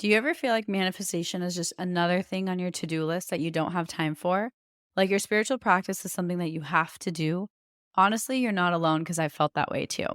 Do you ever feel like manifestation is just another thing on your to-do list that you don't have time for? Like your spiritual practice is something that you have to do? Honestly, you're not alone because I felt that way too.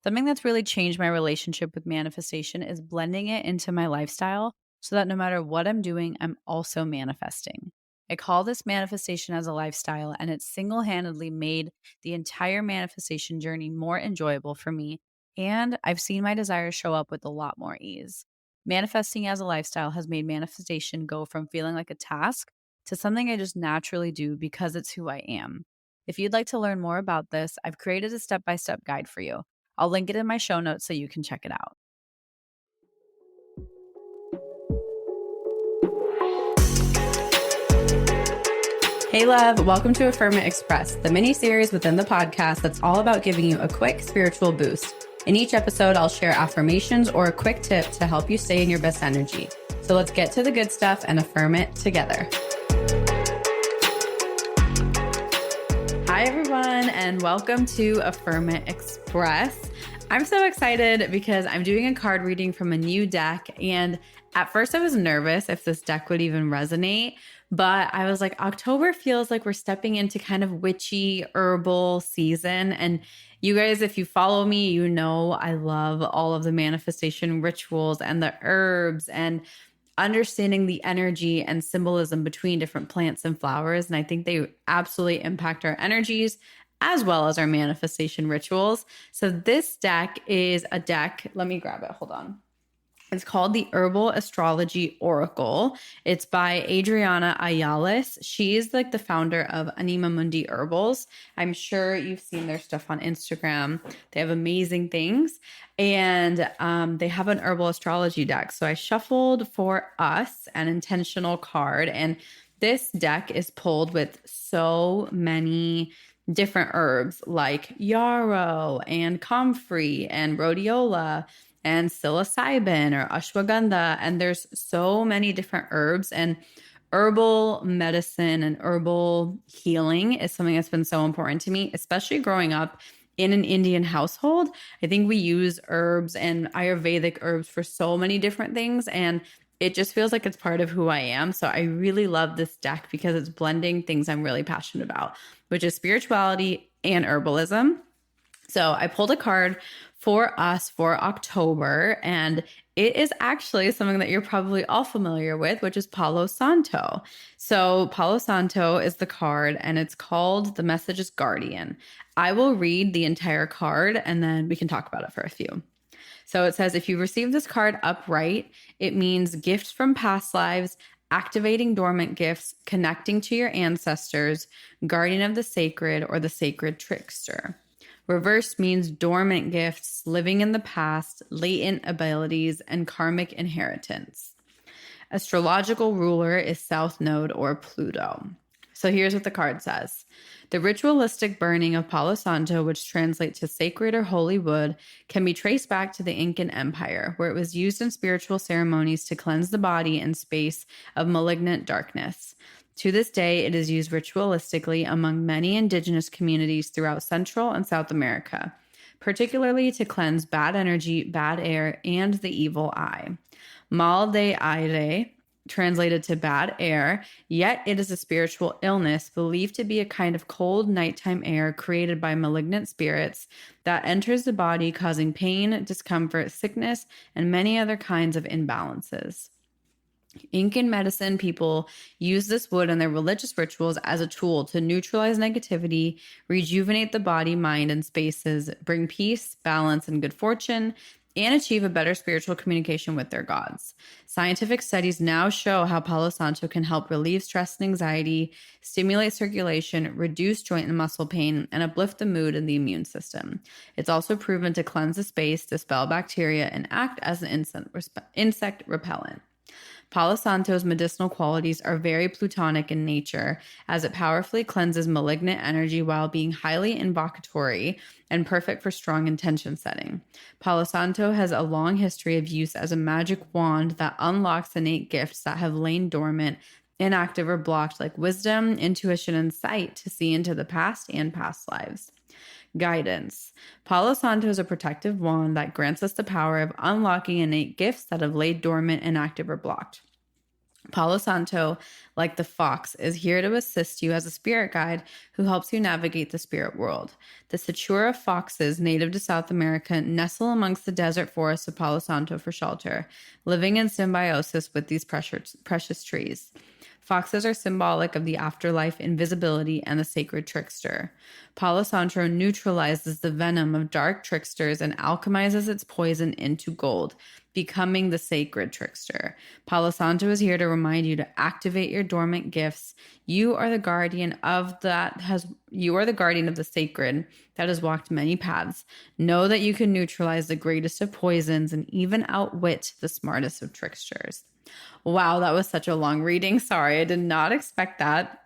Something that's really changed my relationship with manifestation is blending it into my lifestyle so that no matter what I'm doing, I'm also manifesting. I call this manifestation as a lifestyle, and it's single handedly made the entire manifestation journey more enjoyable for me. And I've seen my desires show up with a lot more ease. Manifesting as a lifestyle has made manifestation go from feeling like a task to something I just naturally do because it's who I am. If you'd like to learn more about this, I've created a step by step guide for you. I'll link it in my show notes so you can check it out. Hey, love, welcome to Affirm It Express, the mini series within the podcast that's all about giving you a quick spiritual boost. In each episode, I'll share affirmations or a quick tip to help you stay in your best energy. So let's get to the good stuff and affirm it together. Hi, everyone, and welcome to Affirm It Express. I'm so excited because I'm doing a card reading from a new deck, and at first I was nervous if this deck would even resonate, but I was like, October feels like we're stepping into kind of witchy, herbal season. And you guys, if you follow me, you know I love all of the manifestation rituals and the herbs and understanding the energy and symbolism between different plants and flowers. And I think they absolutely impact our energies as well as our manifestation rituals. So this deck is a deck. Let me grab it. Hold on. It's called the Herbal Astrology Oracle. It's by Adriana Ayales. She's like the founder of Anima Mundi Herbals. I'm sure you've seen their stuff on Instagram. They have amazing things. And they have an herbal astrology deck. So I shuffled for us an intentional card. And this deck is pulled with so many different herbs like yarrow and comfrey and rhodiola and psilocybin or ashwagandha. And there's so many different herbs, and herbal medicine and herbal healing is something that's been so important to me, especially growing up in an Indian household. I think we use herbs and Ayurvedic herbs for so many different things, and it just feels like it's part of who I am. So I really love this deck because it's blending things I'm really passionate about, which is spirituality and herbalism. So I pulled a card for us for October, and it is actually something that you're probably all familiar with, which is Palo Santo. So Palo Santo is the card, and it's called The Message is Guardian. I will read the entire card, and then we can talk about it for a few. So it says, if you receive this card upright, it means gifts from past lives, activating dormant gifts, connecting to your ancestors, guardian of the sacred, or the sacred trickster. Reverse means dormant gifts, living in the past, latent abilities, and karmic inheritance. Astrological ruler is South Node or Pluto. So here's what the card says. The ritualistic burning of Palo Santo, which translates to sacred or holy wood, can be traced back to the Incan Empire, where it was used in spiritual ceremonies to cleanse the body and space of malignant darkness. To this day, it is used ritualistically among many indigenous communities throughout Central and South America, particularly to cleanse bad energy, bad air, and the evil eye. Mal de aire, translated to bad air, yet it is a spiritual illness believed to be a kind of cold nighttime air created by malignant spirits that enters the body, causing pain, discomfort, sickness, and many other kinds of imbalances. Incan medicine people use this wood in their religious rituals as a tool to neutralize negativity, rejuvenate the body, mind, and spaces, bring peace, balance, and good fortune, and achieve a better spiritual communication with their gods. Scientific studies now show how Palo Santo can help relieve stress and anxiety, stimulate circulation, reduce joint and muscle pain, and uplift the mood and the immune system. It's also proven to cleanse the space, dispel bacteria, and act as an insect repellent. Palo Santo's medicinal qualities are very plutonic in nature, as it powerfully cleanses malignant energy while being highly invocatory and perfect for strong intention setting. Palo Santo has a long history of use as a magic wand that unlocks innate gifts that have lain dormant, inactive, or blocked, like wisdom, intuition, and sight to see into the past and past lives. guidance. Palo Santo is a protective wand that grants us the power of unlocking innate gifts that have laid dormant, inactive, or blocked. Palo Santo, like the fox, is here to assist you as a spirit guide who helps you navigate the spirit world. The Satura foxes, native to South America, nestle amongst the desert forests of Palo Santo for shelter, living in symbiosis with these precious trees. Foxes are symbolic of the afterlife, invisibility, and the sacred trickster. Palo Santo neutralizes the venom of dark tricksters and alchemizes its poison into gold, becoming the sacred trickster. Palo Santo is here to remind you to activate your dormant gifts. You are the guardian of the sacred that has walked many paths. Know that you can neutralize the greatest of poisons and even outwit the smartest of tricksters. Wow, that was such a long reading. Sorry, I did not expect that.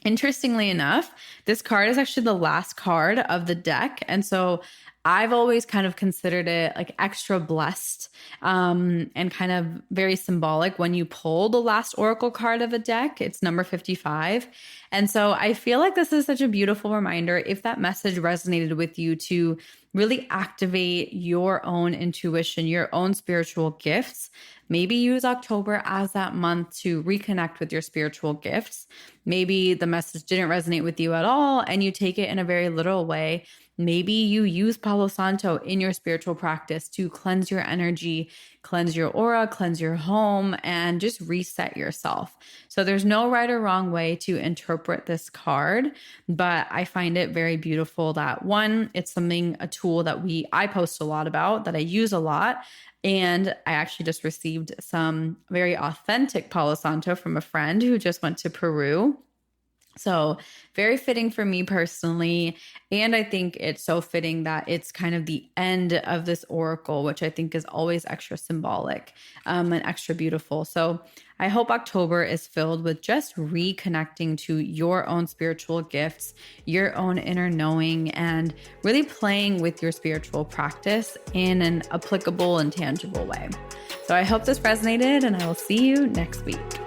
Interestingly enough, this card is actually the last card of the deck. And so I've always kind of considered it like extra blessed and kind of very symbolic when you pull the last oracle card of a deck. It's number 55. And so I feel like this is such a beautiful reminder, if that message resonated with you, to really activate your own intuition, your own spiritual gifts. Maybe use October as that month to reconnect with your spiritual gifts. Maybe the message didn't resonate with you at all and you take it in a very literal way. Maybe you use Palo Santo in your spiritual practice to cleanse your energy, cleanse your aura, cleanse your home, and just reset yourself. So there's no right or wrong way to interpret this card, but I find it very beautiful that, one, it's a tool that I post a lot about, that I use a lot. And I actually just received some very authentic Palo Santo from a friend who just went to Peru. So very fitting for me personally. And I think it's so fitting that it's kind of the end of this oracle, which I think is always extra symbolic and extra beautiful. So I hope October is filled with just reconnecting to your own spiritual gifts, your own inner knowing, and really playing with your spiritual practice in an applicable and tangible way. So I hope this resonated, and I will see you next week.